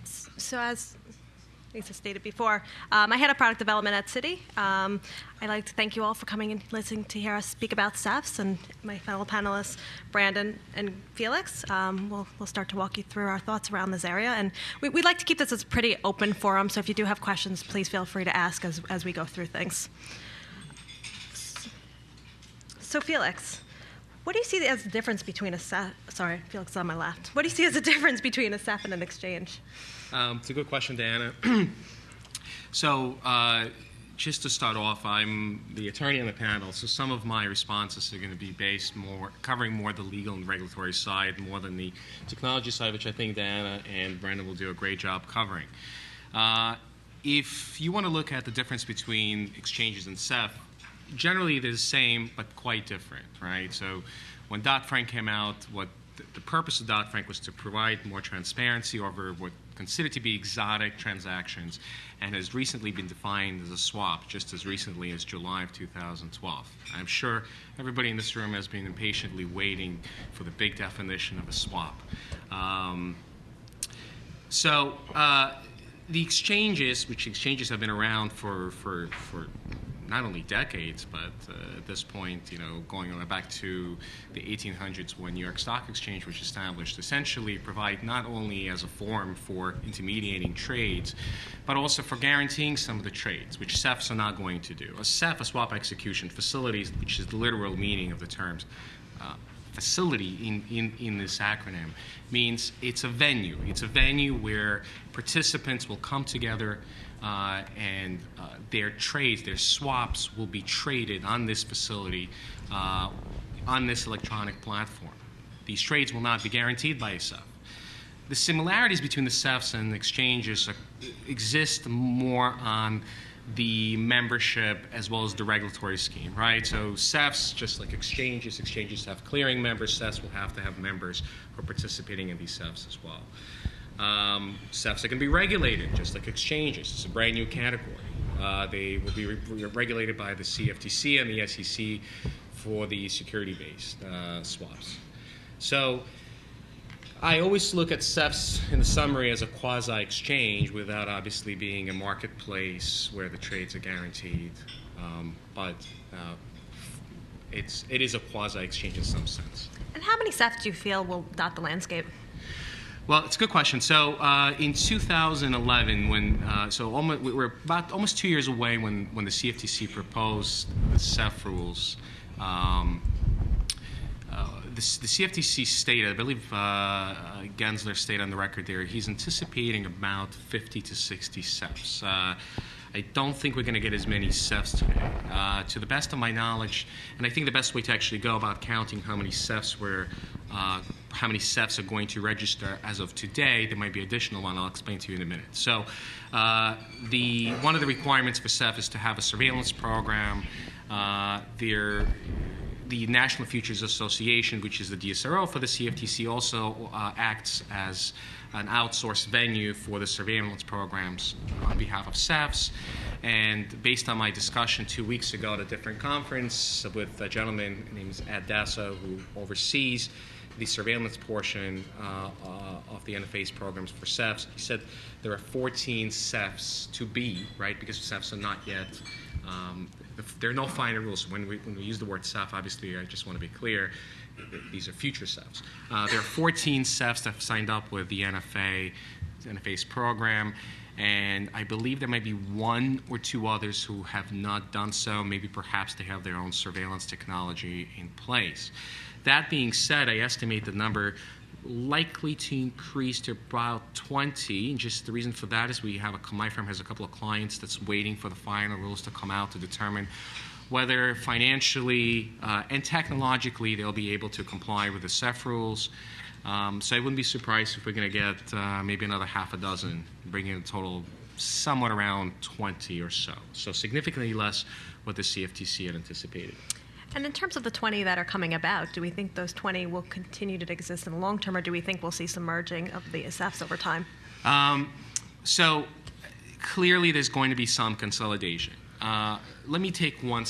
So as Lisa stated before, I head up product development at Citi. I'd like to thank you all for coming and listening to hear us speak about SEFs, and my fellow panelists, Brandon and Felix. We'll start to walk you through our thoughts around this area. And we'd like to keep this as a pretty open forum, so if you do have questions, please feel free to ask as we go through things. So Felix, what do you see as the difference between a SEF? Sorry, Felix is on my left. What do you see as the difference between a SEF and an exchange? It's a good question, Diana. So just to start off, I'm the attorney on the panel, so some of my responses are going to be covering more the legal and regulatory side more than the technology side, which I think Diana and Brandon will do a great job covering. If you want to look at the difference between exchanges and SEF, generally they're the same but quite different, right? So when Dodd-Frank came out, the purpose of Dodd-Frank was to provide more transparency over what considered to be exotic transactions, and has recently been defined as a swap, just as recently as July of 2012. I'm sure everybody in this room has been impatiently waiting for the big definition of a swap. The exchanges, which exchanges have been around for not only decades, but at this point, going on back to the 1800s when New York Stock Exchange was established, essentially provide not only as a forum for intermediating trades, but also for guaranteeing some of the trades, which SEFs are not going to do. A SEF, a swap execution facility, which is the literal meaning of the terms, facility in this acronym, means it's a venue. It's a venue where participants will come together and their trades, their swaps will be traded on this facility, on this electronic platform. These trades will not be guaranteed by a SEF. The similarities between the SEFs and exchanges exist more on the membership as well as the regulatory scheme, right? So SEFs, just like exchanges have clearing members. SEFs will have to have members who are participating in these SEFs as well. SEFs are going to be regulated, just like exchanges. It's a brand new category. They will be regulated by the CFTC and the SEC for the security-based swaps. So I always look at SEFs in the summary as a quasi-exchange without obviously being a marketplace where the trades are guaranteed. But it is a quasi-exchange in some sense. And how many SEFs do you feel will dot the landscape? Well, it's a good question. So in 2011, we're about almost 2 years away when the CFTC proposed the SEF rules. The CFTC stated, I believe Gensler stated on the record there, he's anticipating about 50 to 60 SEFs. I don't think we're going to get as many SEFs today. To the best of my knowledge, and I think the best way to actually go about counting how many SEFs are going to register as of today, there might be additional one. I'll explain to you in a minute. So one of the requirements for SEF is to have a surveillance program. The National Futures Association, which is the DSRO for the CFTC, also acts as an outsourced venue for the surveillance programs on behalf of SEFs. And based on my discussion 2 weeks ago at a different conference with a gentleman named Ed Dasso, who oversees the surveillance portion of the NFA's programs for SEFs, he said there are 14 SEFs to be, right, because SEFs are not yet there are no final rules. When we use the word SEF, obviously, I just want to be clear, these are future SEFs. There are 14 SEFs that have signed up with the NFA's program, and I believe there might be one or two others who have not done so. Maybe perhaps they have their own surveillance technology in place. That being said, I estimate the number likely to increase to about 20. And just the reason for that is my firm has a couple of clients that's waiting for the final rules to come out to determine whether financially and technologically they'll be able to comply with the SEF rules. So I wouldn't be surprised if we're going to get maybe another half a dozen, bringing a total somewhat around 20 or so. So significantly less what the CFTC had anticipated. And in terms of the 20 that are coming about, do we think those 20 will continue to exist in the long term, or do we think we'll see some merging of the SEFs over time? So clearly there's going to be some consolidation. Let me take one